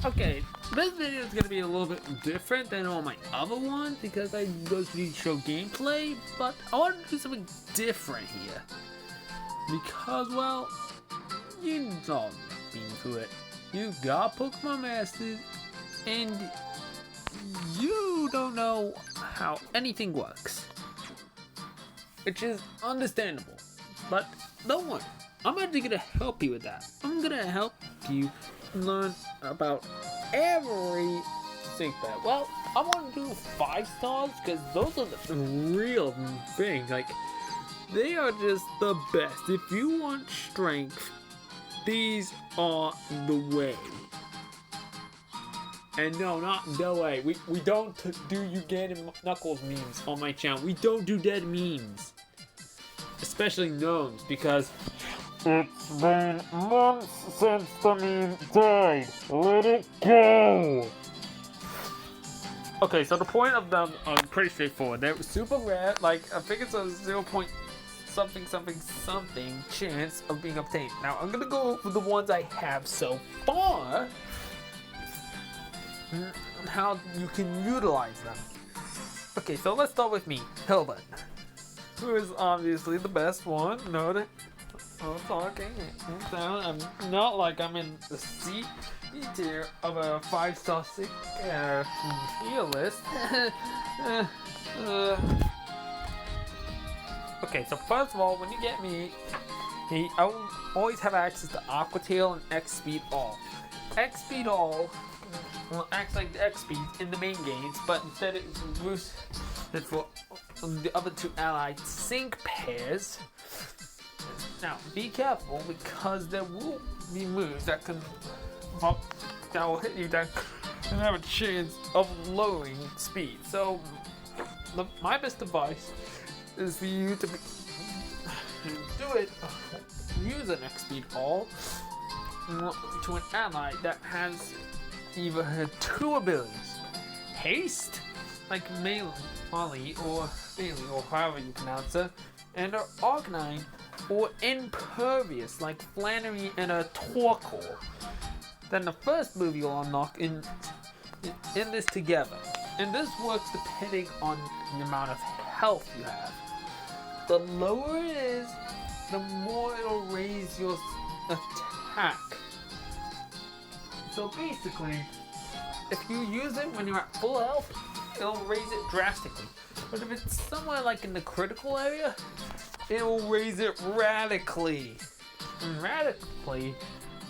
Okay, this video is gonna be a little bit different than all my other ones because I usually show gameplay, but I want to do something different here. Because, well, you all been through it. You got Pokemon Masters, and you don't know how anything works. Which is understandable, but don't worry. I'm actually gonna help you with that. I'm gonna help you learn about every sync bet. Well, I want to do 5 stars because those are the real things. Like, they are just the best. If you want strength, these are the way. And no, not the way. We don't do you get Knuckles memes on my channel. We don't do dead memes. Especially gnomes, because it's been months since the meme died. Let it go. Okay, so the point of them are pretty straightforward. They're super rare. Like, I think it's a 0. something chance of being obtained. Now, I'm gonna go over the ones I have so far, and how you can utilize them. Okay, so let's start with me, Hilbert, who is obviously the best one. Note it. Oh, talking down. I'm not like I'm in the C tier of a 5-star tier list. Okay, so first of all, when you get me, I will always have access to Aqua Tail and X Speed All. X Speed All will act like the X Speed in the main games, but instead it boosts it for the other 2 allied sync pairs. Now, be careful because there will be moves that will hit you that can have a chance of lowering speed. So, my best advice is for you to use an X Speed All to an ally that has either 2 abilities: Haste, like Melee or however you pronounce it, and Arcanine, or Impervious, like Flannery and a Torkoal. Then the first move you'll unlock in this together. And this works depending on the amount of health you have. The lower it is, the more it'll raise your attack. So basically, if you use it when you're at full health, it'll raise it drastically. But if it's somewhere like in the critical area, it will raise it radically. And radically,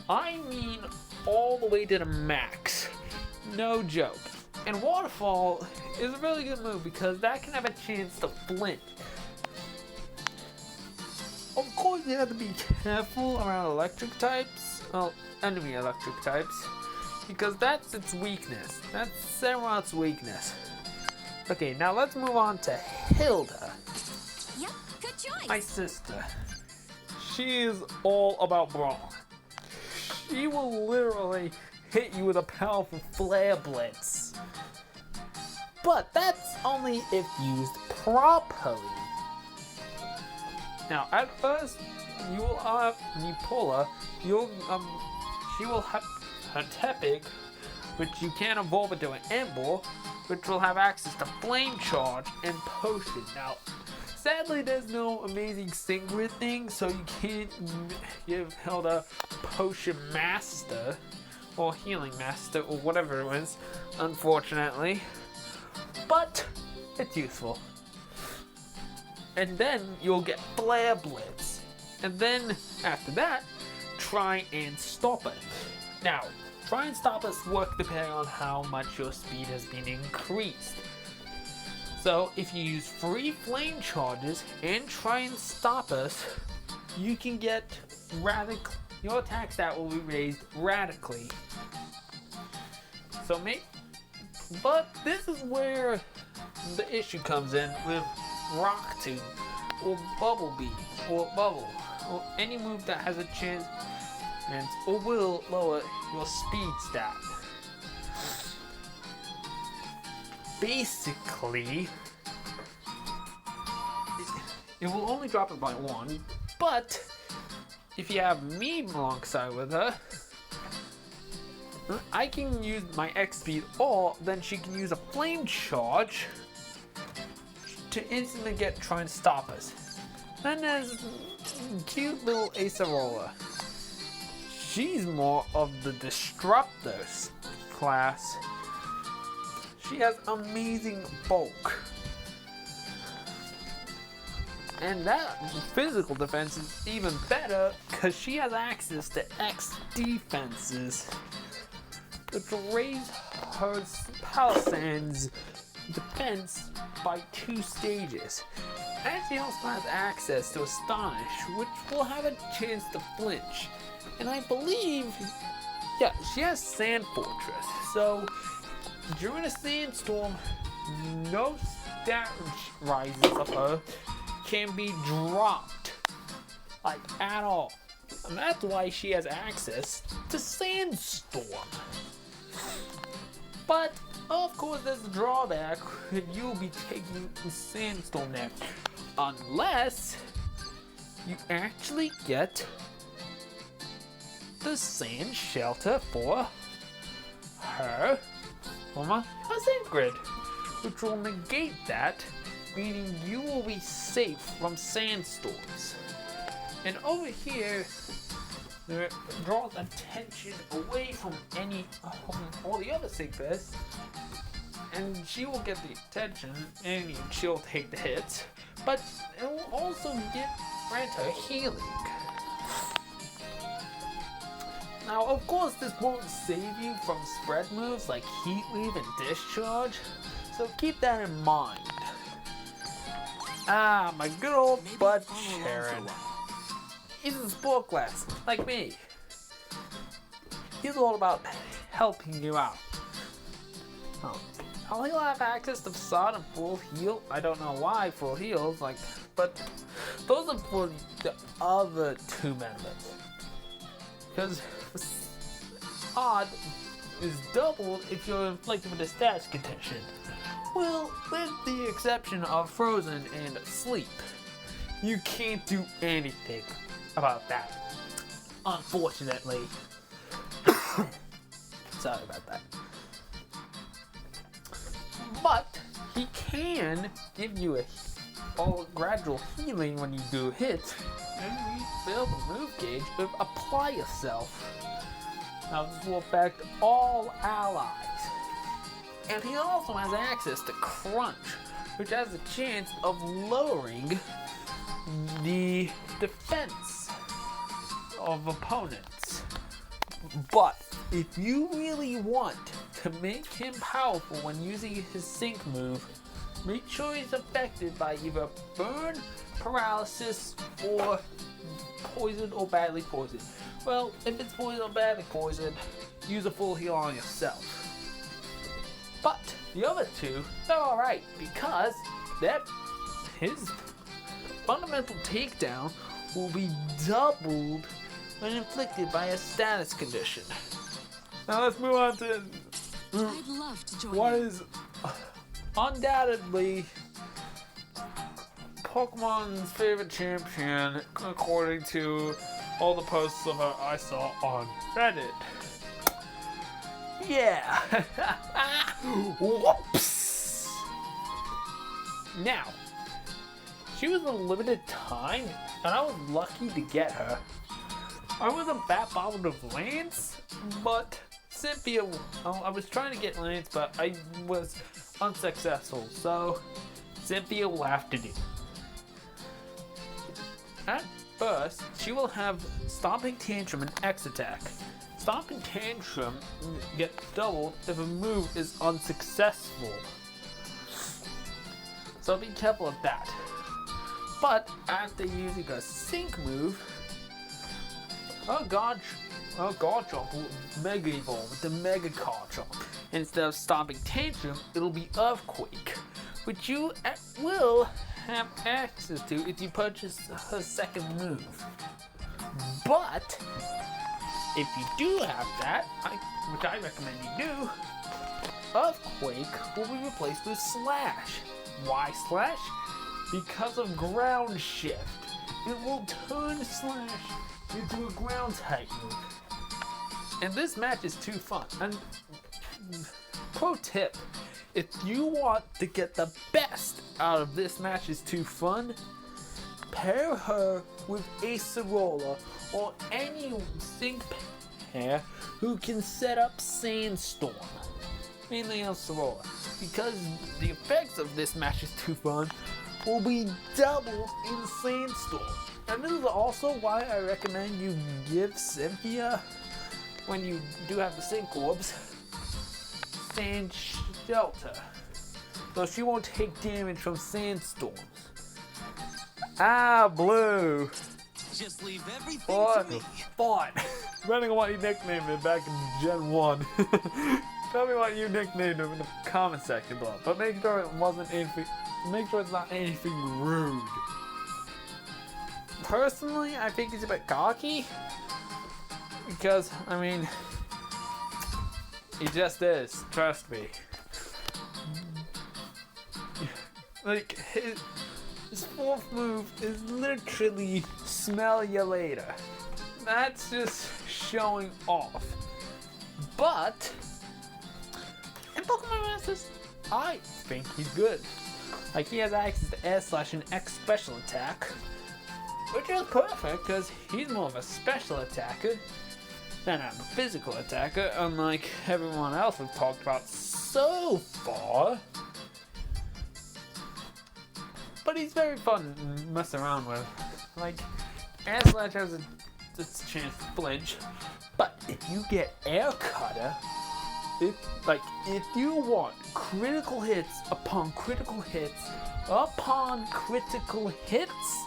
I mean all the way to the max. No joke. And Waterfall is a really good move because that can have a chance to flint. Of course, you have to be careful around electric types. Well, enemy electric types. Because that's its weakness. That's Sephiroth's weakness. Okay, now let's move on to Hilda. Yep, good choice. My sister. She is all about brawn. She will literally hit you with a powerful flare blitz. But that's only if used properly. Now, at first, you will have Nipola. She will have her Tepic, which you can evolve into an Ember, which will have access to Flame Charge and Potion. Now, sadly, there's no amazing Singrid thing, so you can't give Hilda Potion Master, or Healing Master, or whatever it was, unfortunately. But, it's useful. And then you'll get Flare Blitz. And then, after that, Try and Stop It. Now, Try and Stop It work depending on how much your speed has been increased. So, if you use 3 Flame Charges and Try and Stop Us, you can get your attack stat will be raised radically. So, but this is where the issue comes in with Rock Tomb, or Bubble Beam, or Bubble, or any move that has a chance or will lower your speed stat. Basically, it will only drop it by 1, but if you have me alongside with her, I can use my X speed, or then she can use a flame charge to instantly try and stop us. Then there's cute little Acerola. She's more of the disruptors class. She has amazing bulk. And that physical defense is even better because she has access to X defenses, which will raise her Palisand's defense by 2 stages. And she also has access to Astonish, which will have a chance to flinch. And I believe, yeah, she has Sand Fortress. So during a sandstorm, no stat rises of her can be dropped, like at all. And that's why she has access to Sandstorm. But of course there's a drawback when you'll be taking Sandstorm there. Unless you actually get the Sand Shelter for her from a Sand Grid, which will negate that, meaning you will be safe from sandstorms. And over here, it draws attention away from all the other sick bears, and she will get the attention, and she'll take the hits, but it will also grant her healing. Now, of course, this won't save you from spread moves like Heat Wave and Discharge, so keep that in mind. Ah, my good old bud Sharon. He's a sport class, like me. He's all about helping you out. He'll have access to Facade and Full Heal. I don't know why Full Heals, but those are for the other 2 members. Because Facade is doubled if you're inflicted with a status condition. Well, with the exception of Frozen and Sleep, you can't do anything about that, unfortunately. Sorry about that. But he can give you a gradual healing when you do hits, and refill the move gauge with Apply Yourself. Now this will affect all allies. And he also has access to Crunch, which has a chance of lowering the defense of opponents. But if you really want to make him powerful when using his Sync move, make sure he's affected by either burn, paralysis, or poisoned or badly poisoned. Well, if it's poisoned or badly poisoned, use a full heal on yourself. But the other 2, they're alright because his fundamental takedown will be doubled when inflicted by a status condition. Now let's move on to I'd love to join what you. is undoubtedly Pokemon's favorite champion, according to all the posts of her I saw on Reddit. Yeah. Whoops. Now, she was a limited time, and I was lucky to get her. I wasn't that bothered with Lance, but Cynthia, I was trying to get Lance, but I was unsuccessful, so Cynthia will have to do. At first, she will have Stomping Tantrum and X Attack. Stomping Tantrum gets doubled if a move is unsuccessful. So be careful of that. But after using a Sync move, her Garchomp will Mega Evolve with the Mega Garchomp. Instead of Stomping Tantrum, it'll be Earthquake, which you will have access to if you purchase her second move. But if you do have that, which I recommend you do, Earthquake will be replaced with Slash. Why Slash? Because of Ground Shift. It will turn Slash into a ground type move. And this match is too fun. And pro tip, if you want to get the best out of this match is too fun, pair her with Acerola or any sync pair who can set up Sandstorm. Mainly Acerola. Because the effects of this match is too fun will be doubled in Sandstorm. And this is also why I recommend you give Cynthia, when you do have the sync orbs, Sand Shelter. So she won't take damage from sandstorms. Ah, Blue. Just leave everything What? to me. Fine. Depending on what you nicknamed it back in Gen 1. Tell me what you nicknamed him in the comment section below. But make sure it wasn't anything. Make sure it's not anything rude. Personally, I think he's a bit cocky. Because, I mean, he just is. Trust me. Like, his fourth move is literally smell you later. That's just showing off. But, in Pokemon Masters, I think he's good. Like, he has access to S/ and X special attack, which is perfect because he's more of a special attacker than a physical attacker, unlike everyone else we've talked about so far. But he's very fun to mess around with. Like, S/ has its chance to flinch, but if you get Air Cutter, if you want critical hits upon critical hits upon critical hits,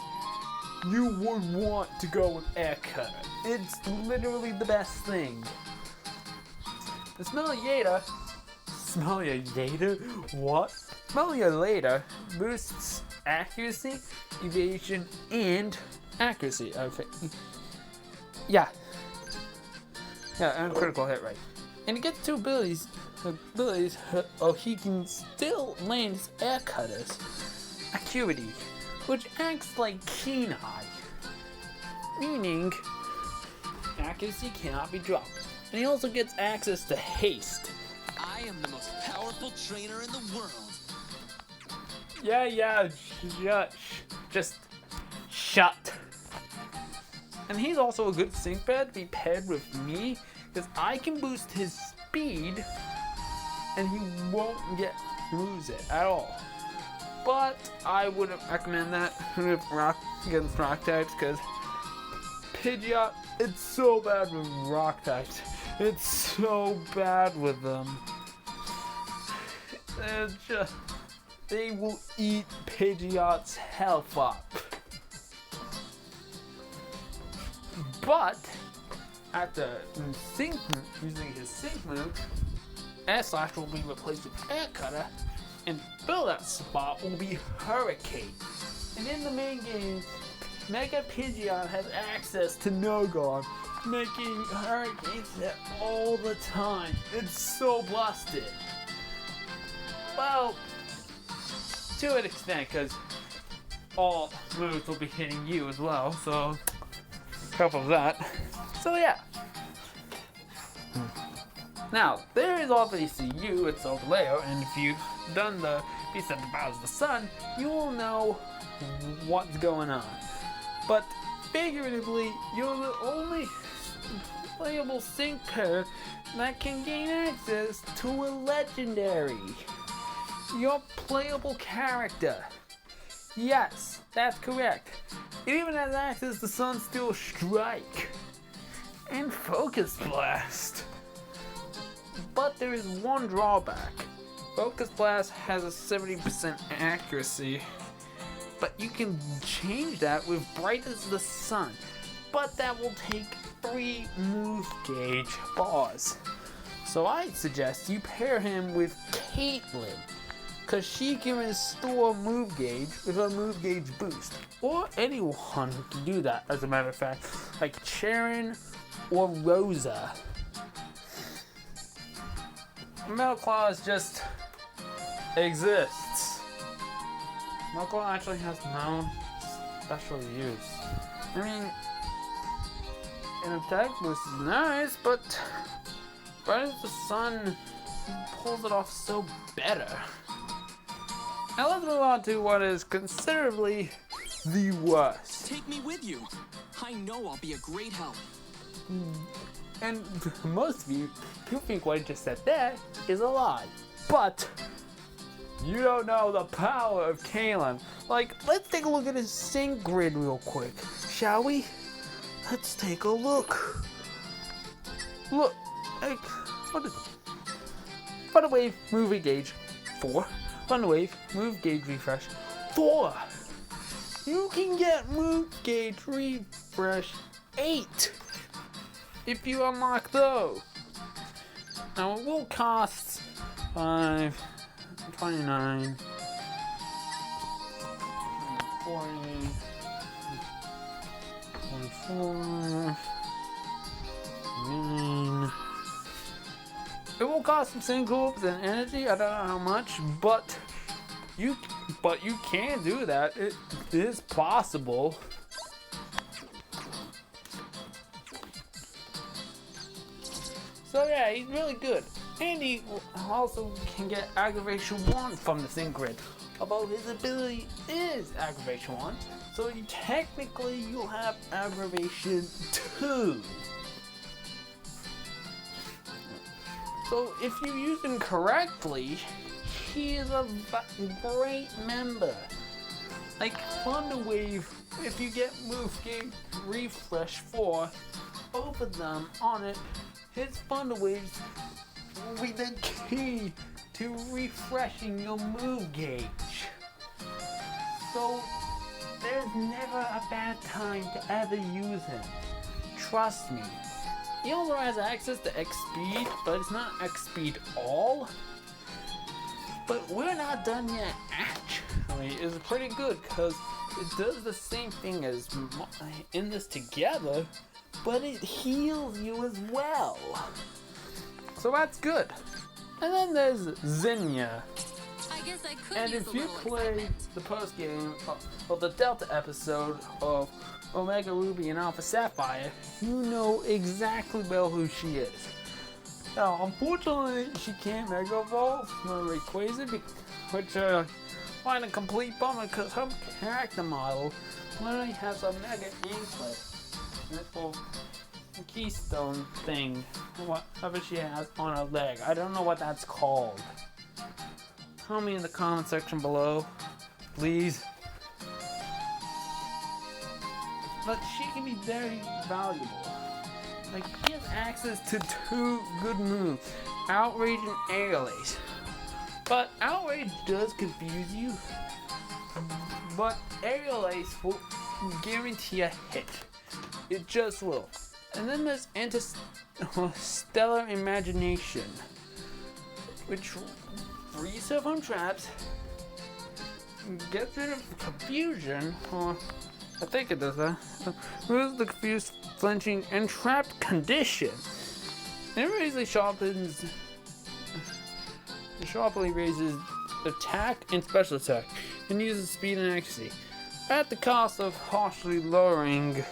you would want to go with Air Cutter. It's literally the best thing. The Smell-O-Later? What? Smell-O-Later boosts accuracy, evasion, and accuracy. Okay. Yeah, and critical hit rate. And he gets two abilities. He can still land his Air Cutters. Acuity, which acts like Keen Eye, meaning accuracy cannot be dropped. And he also gets access to haste. I am the most powerful trainer in the world. Just shut. And he's also a good sync pair to be paired with me, because I can boost his speed, and he won't lose it at all. But I wouldn't recommend that against rock types, because Pidgeot, it's so bad with rock types. It's so bad with them. They will eat Pidgeot's health up. But after using his sync move, S/ will be replaced with Air Cutter, and fill that spot will be Hurricane. And in the main game, Mega Pidgeot has access to No-Guard, making Hurricane hit all the time. It's so busted. Well, to an extent, because all moves will be hitting you as well, so couple of that. So yeah. Now, there is obviously you at Solgaleo, and if you've done the Beast that Devours the Sun, you will know what's going on. But figuratively, you're the only playable sync pair that can gain access to a legendary. Your playable character. Yes, that's correct. It even has access to Sunsteel Strike and Focus Blast. But there is one drawback. Focus Blast has a 70% accuracy, but you can change that with Bright as the Sun. But that will take 3 move gauge bars. So I suggest you pair him with Caitlyn, because she can restore move gauge with a move gauge boost. Or anyone can do that, as a matter of fact, like Charon or Rosa. Melclaw just exists. Melclaw actually has no special use. I mean, an attack boost is nice, but Rise of the Sun pulls it off so better. Now let's move on to what is considerably the worst. Take me with you. I know I'll be a great help. And most of you think what I just said there is a lie. But you don't know the power of Kalen. Like, let's take a look at his sync grid real quick, shall we? Let's take a look. Look, like, what is Thunder Wave, move engage, 4. Thunder Wave, move gauge refresh, 4. You can get move gauge refresh 8 if you unlock those. Now it will cost 5, 29, 40, 24, 9. It will cost some singles and energy. I don't know how much, but you can do that. It is possible. So yeah, he's really good. And he also can get aggravation 1 from the sync grid. Although his ability is aggravation 1, so you'll have aggravation 2. So if you use him correctly, he is a great member. Like Thunder Wave, if you get move game refresh 4, both of them on it, his Thunder Waves will be the key to refreshing your move gauge. So there's never a bad time to ever use him. Trust me. He also has access to X speed, but it's not X speed all. But we're not done yet. Actually, it's pretty good because it does the same thing as in this together, but it heals you as well. So that's good. And then there's Zinnia. I guess I could And use if a you little play excitement. the post game of the Delta episode of Omega Ruby and Alpha Sapphire, you know exactly well who she is. Now, unfortunately, she can't Mega Evolve nor Rayquaza, which I find a complete bummer because her character model literally has a Mega Anklet. Little keystone thing, whatever she has on her leg. I don't know what that's called. Tell me in the comment section below, please. But she can be very valuable. Like, she has access to 2 good moves, Outrage and Aerial Ace. But Outrage does confuse you, but Aerial Ace will guarantee a hit. It just will. And then there's Stellar Imagination, which frees her from traps, gets rid of confusion, or I think it does that. Removes the confused, flinching, and trapped condition. And it really sharply raises attack and special attack, and uses speed and accuracy, at the cost of harshly lowering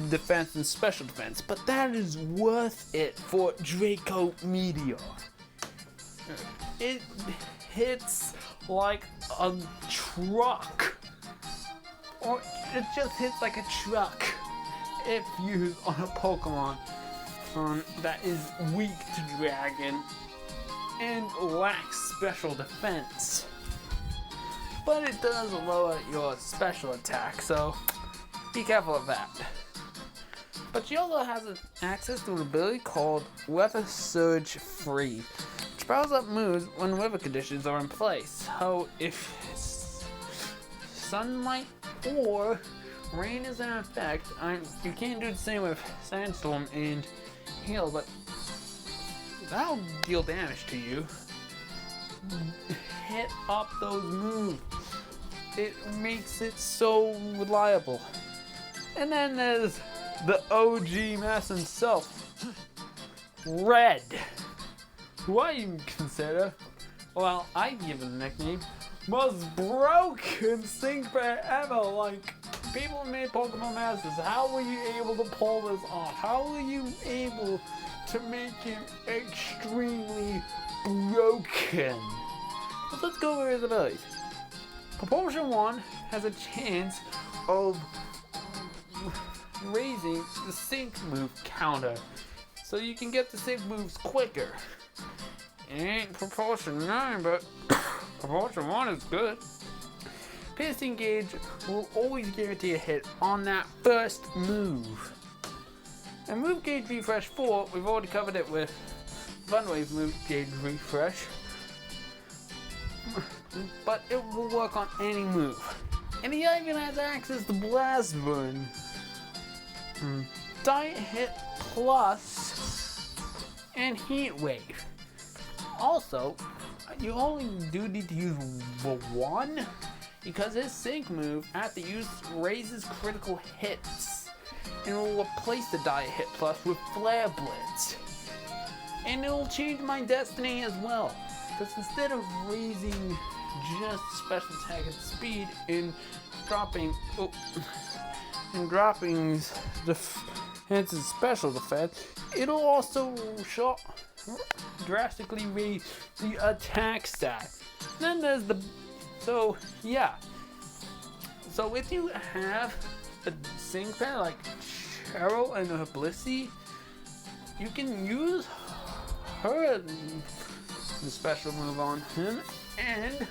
defense and special defense. But that is worth it for Draco Meteor. It hits like a truck. Or it just hits like a truck if used on a Pokemon that is weak to Dragon and lacks special defense. But it does lower your special attack, so be careful of that. But she also has access to an ability called Weather Surge Free, which powers up moves when weather conditions are in place. So if sunlight or rain is in effect, you can't do the same with Sandstorm and Hail, but that'll deal damage to you. Hit up those moves. It makes it so reliable. And then there's the OG Mass himself, Red, who I even consider, well, I give him the nickname, most broken sync player ever. Like, people who made Pokemon Masters, how were you able to pull this off? How were you able to make it extremely broken? But let's go over the abilities. Propulsion 1 has a chance of raising the sync move counter, so you can get the sync moves quicker. It ain't Propulsion 9, but Propulsion 1 is good. Piercing Gauge will always guarantee a hit on that first move. And Move Gauge Refresh 4, we've already covered it with Funwave Move Gauge Refresh, but it will work on any move. And he even has access to Blast Burn, Diet Hit Plus, and Heat Wave. Also, you only do need to use one, because his sync move at the use raises critical hits and will replace the Diet Hit Plus with Flare Blitz. And it will change my destiny as well, because instead of raising just special attack and speed and dropping defense and special defense, it'll also drastically raise the attack stat. Then there's the So if you have a sync pair like Cheryl and her Blissey, you can use her special move on him, and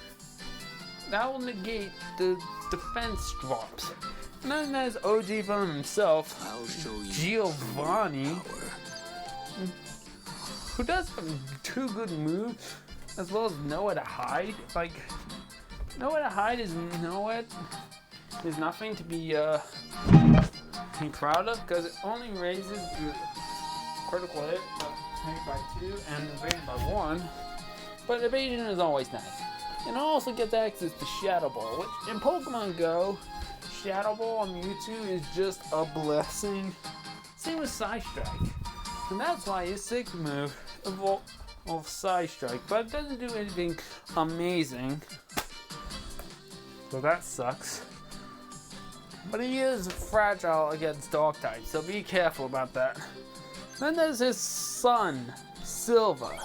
that will negate the defense drops. And then there's OG Venom himself, I'll show you Giovanni, power. who does have two good moves, as well as Nowhere to Hide. Like, Nowhere to Hide is there's nothing to be proud of, because it only raises the critical hit maybe by 2 and evasion by 1, but evasion is always nice. And it also gets access to Shadow Ball, which in Pokemon Go, Shadow Ball on Mewtwo is just a blessing. Same with Psy Strike, and that's why his sixth move evolves Psy Strike, but it doesn't do anything amazing, so that sucks. But he is fragile against Dark types, so be careful about that. Then there's his son, Silva,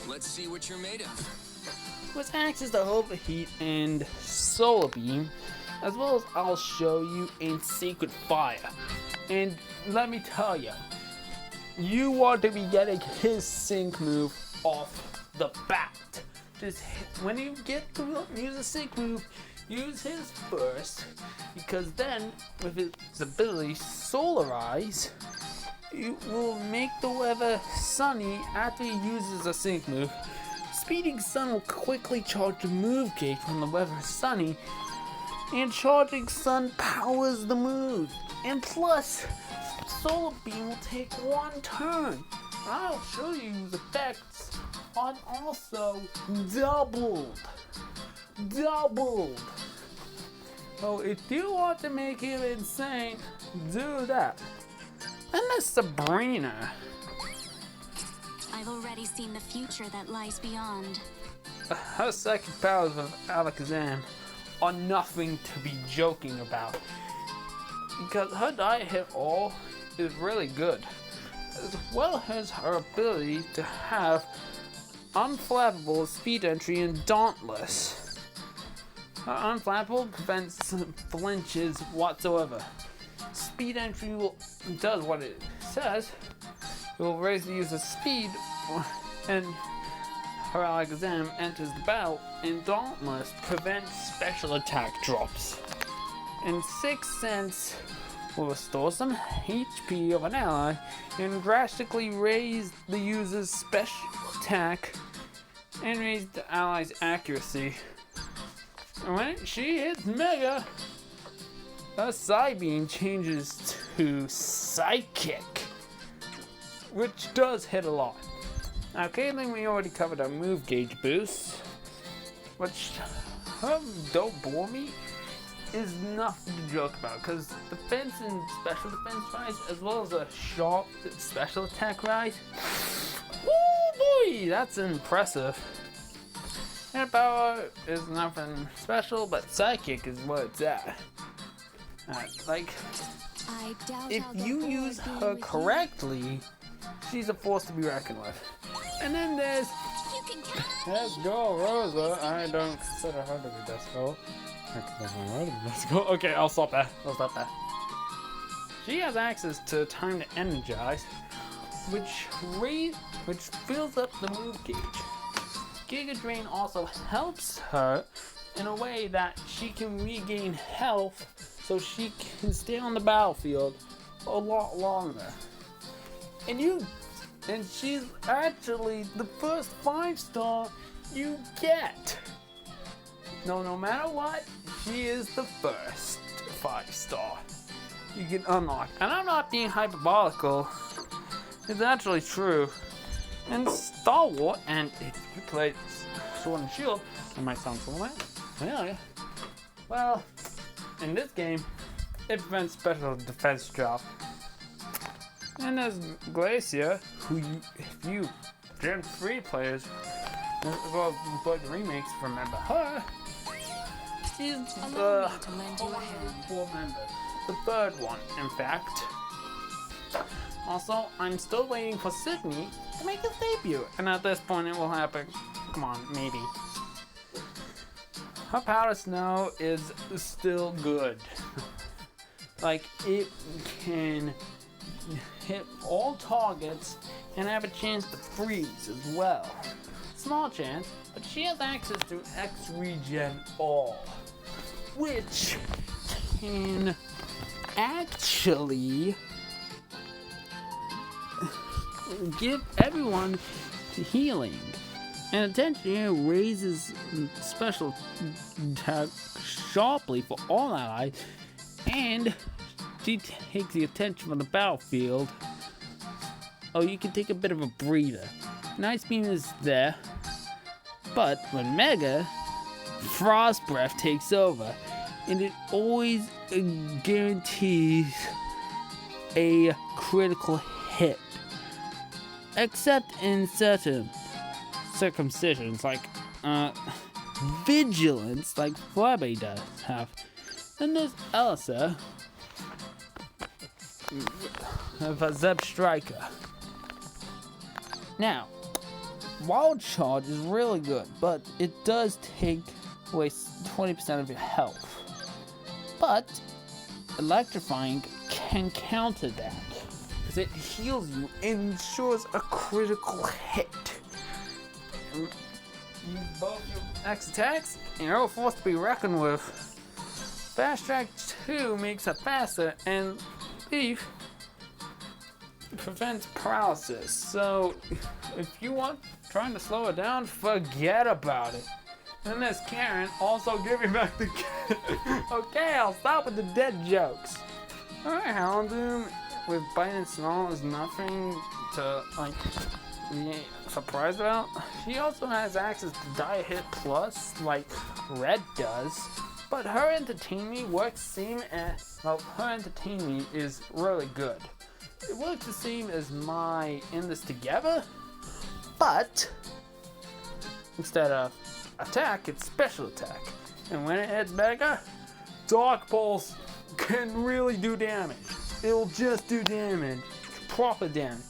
Let's see what you're made of. with access to Overheat and Solar Beam, as well as I'll show you in Sacred Fire. And let me tell you, you want to be getting his sync move off the bat. Just when you get to use a sync move, use his first, because then with his ability Solarize, it will make the weather sunny after he uses a sync move. Speeding Sun will quickly charge the move gauge when the weather is sunny, and Charging Sun powers the move. And plus, Solar Beam will take 1 turn. I'll show you the effects on also doubled. So if you want to make him insane, do that. Then there's Sabrina. I've already seen the future that lies beyond. Her second powers of Alakazam are nothing to be joking about, because her Diet Hit All is really good, as well as her ability to have Unflappable, Speed Entry, and Dauntless. Her Unflappable prevents flinches whatsoever. Speed Entry does what it says. It will raise the user's speed, and her Alakazam enters the battle, and Dauntless prevents special attack drops. And Sixth Sense will restore some HP of an ally and drastically raise the user's special attack and raise the ally's accuracy. And when she hits Mega, her Psybeam changes to Psychic, which does hit a lot. Now, Caitlyn, we already covered our move gauge boost, which don't bore me, is nothing to joke about, because defense and special defense rise, as well as a sharp special attack rise. Woo boy, that's impressive. Air power is nothing special, but Psychic is what it's at. Like, I doubt if I'll get you bored use being her with you. correctly, she's a force to be reckoned with. And then there's You can count on Let's go, Rosa. I don't consider her to be best girl. Okay, I'll stop that. She has access to time to energize, which fills up the move gauge. Giga Drain also helps her in a way that she can regain health so she can stay on the battlefield a lot longer. And she's actually the first 5-star you get. No matter what, she is the first 5-star you can unlock. And I'm not being hyperbolical. It's actually true. In Star Wars, and if you play Sword and Shield, it might sound similar. Yeah. Well, in this game, it prevents special defense drop. And there's Glacia, who if you Gen 3 players, as well as played the remakes, remember her. She's Allow me to lend you a hand. the third one, in fact. Also, I'm still waiting for Sydney to make his debut, and at this point it will happen. Come on, maybe. Her Powder Snow is still good. Like, it can hit all targets and have a chance to freeze as well. Small chance, but she has access to X Regen All, which can actually give everyone healing. And attention here raises special attack sharply for all allies, and she takes the attention from the battlefield. Oh, you can take a bit of a breather. Nice Beam is there, but when Mega, Frost Breath takes over, and it always guarantees a critical hit. Except in certain circumcisions, like Vigilance, like Flabby does have. Then there's Elsa, of a Zeb Striker. Now, Wild Charge is really good, but it does take away 20% of your health. But Electrifying can counter that, because it heals you and ensures a critical hit. And use both your X attacks, and you're a force to be reckoned with. Fast Track 2 makes it faster, and Leaf prevents paralysis. So if you want trying to slow it down, forget about it. And there's Karen, also giving back the Okay, I'll stop with the dead jokes. Alright, Houndoom with Bite and Snarl is nothing to be surprised about. She also has access to Die Hit Plus like Red does. But her Entertain Me works same as, well, her Entertain Me is really good. It works the same as my In This Together, but instead of attack, it's special attack. And when it hits Mega, Dark Pulse can really do damage. It'll just do damage, proper damage.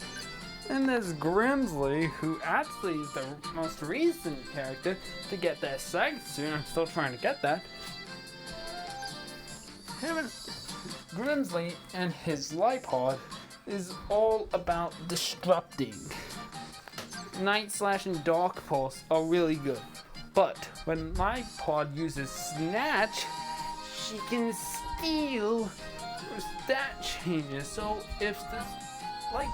And there's Grimsley, who actually is the most recent character to get that Psych Suit. I'm still trying to get that. Grimsley and his Lipod is all about disrupting. Night Slash and Dark Pulse are really good, but when Lipod uses Snatch, she can steal her stat changes. So if this, like,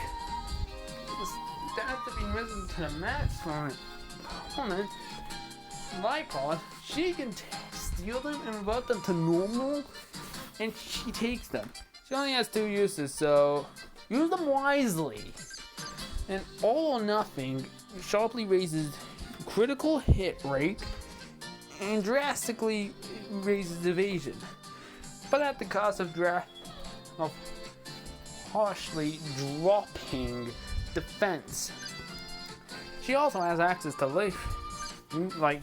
the stats have been risen to the max from an opponent, Lipod, she can steal them and revert them to normal, and she takes them. She only has 2 uses, so use them wisely. And All or Nothing sharply raises critical hit rate and drastically raises evasion, but at the cost of harshly dropping defense. She also has access to life, like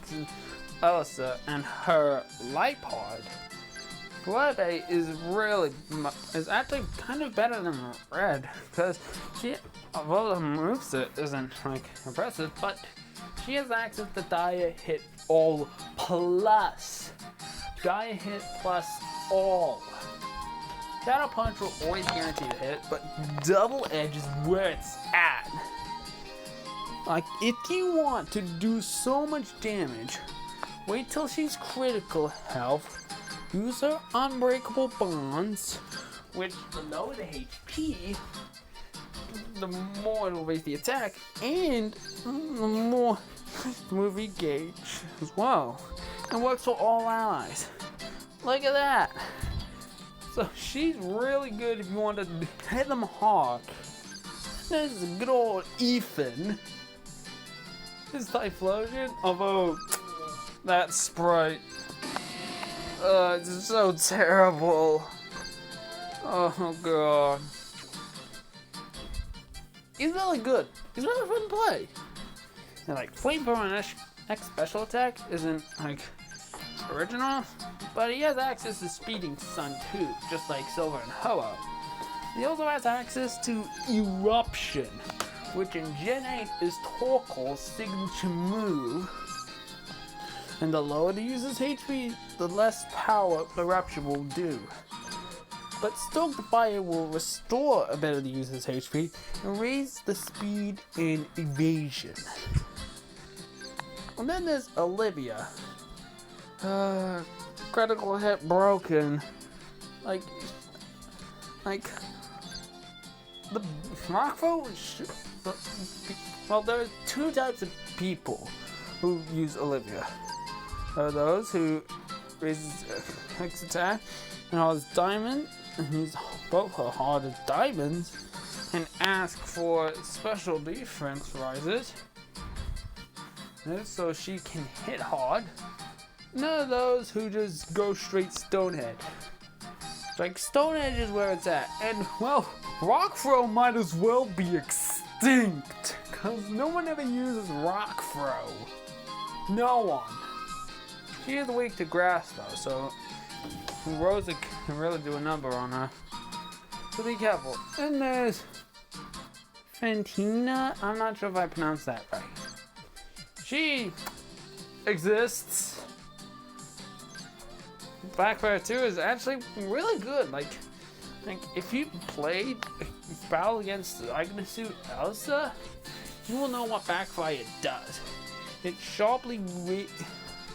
Elsa and her Lipod, Flebe is actually kind of better than Red because although the moveset isn't like impressive, but she has access to Dire Hit All Plus. Dire Hit plus All. Shadow Punch will always guarantee a hit, but Double Edge is where it's at. Like, if you want to do so much damage, wait till she's critical health, use her Unbreakable Bonds, which the lower the HP, the more it'll raise the attack, and the more movie gauge as well. It works for all allies. Look at that. So she's really good if you want to hit them hard. This is a good old Ethan. His Typhlosion, although that sprite, it's so terrible. Oh god. He's really good. He's really fun to play. And like Flamethrower and X special attack isn't like original, but he has access to Speeding Sun too, just like Silver and Hoa. He also has access to Eruption, which in Gen 8 is Torkoal's signature move. And the lower the user's HP, the less power Eruption will do. But Stoke the Fire will restore a bit of the user's HP and raise the speed and evasion. And then there's Olivia. Critical hit broken. Like the Rockfo. Well, there's two types of people who use Olivia. There are those who raises X attack and hard diamond, and use both her hard as diamonds, and ask for special defense rises, so she can hit hard. None of those who just go straight Stonehead. Like, Stonehead is where it's at. And, well, Rockthrow might as well be extinct. Because no one ever uses Rockthrow. No one. She is weak to grass, though, so Rosa can really do a number on her. So be careful. And there's Fantina. I'm not sure if I pronounced that right. She exists. Blackfire 2 is actually really good. Like if you played battle against Ignasuit Elsa, you will know what Backfire does. It sharply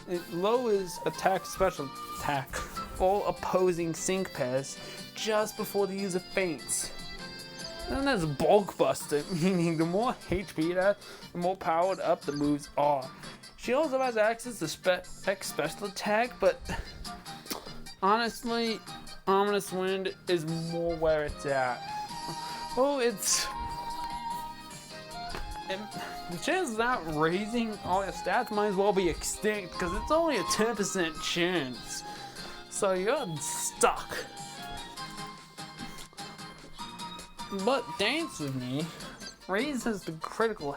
it lowers attack, special attack, all opposing sync pairs just before the user faints. Then there's Bulkbuster, meaning the more HP it has, the more powered up the moves are. She also has access to X special attack, but honestly, Ominous Wind is more where it's at. Oh, the chance of that raising all your stats might as well be extinct because it's only a 10% chance. So you're stuck. But Dance With Me raises critical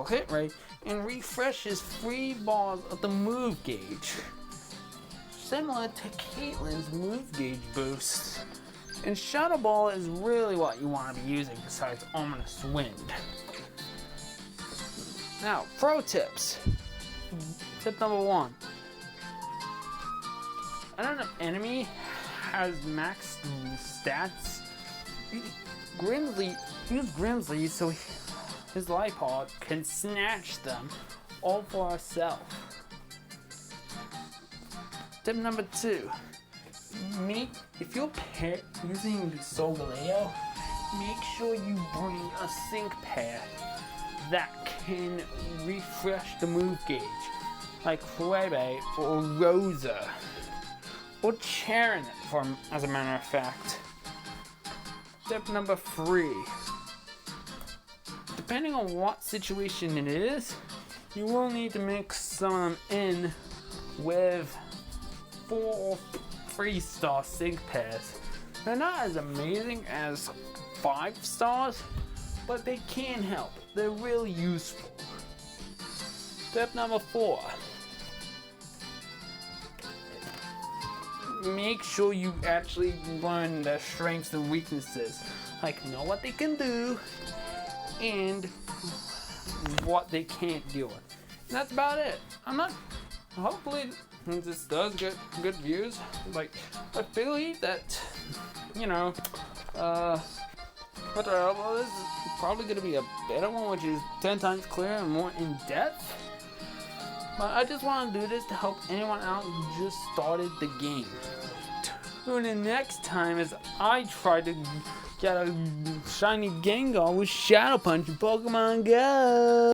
hit rate and refreshes 3 bars of the move gauge. Similar to Caitlyn's move gauge boost. And Shadow Ball is really what you want to be using besides Ominous Wind. Now, pro tips. Tip number 1. I don't know if enemy has max stats. Use Grimsley so his life pod can snatch them all for herself. Tip number 2. If you're using Solgaleo, make sure you bring a sync pair that can refresh the move gauge, like Flebe or Rosa, or Chariot, as a matter of fact. Tip number 3. Depending on what situation it is, you will need to mix some of them in with 4 or 3-star sync pairs. They're not as amazing as 5 stars, but they can help. They're really useful. Step number 4. make sure you actually learn their strengths and weaknesses. Like, know what they can do and what they can't deal with. And that's about it. Hopefully this does get good views. Like, I believe that, you know, but well, this is probably going to be a better one, which is 10 times clearer and more in depth. But I just want to do this to help anyone out who just started the game. Tune in next time as I try to get a shiny Gengar with Shadow Punch in Pokemon Go!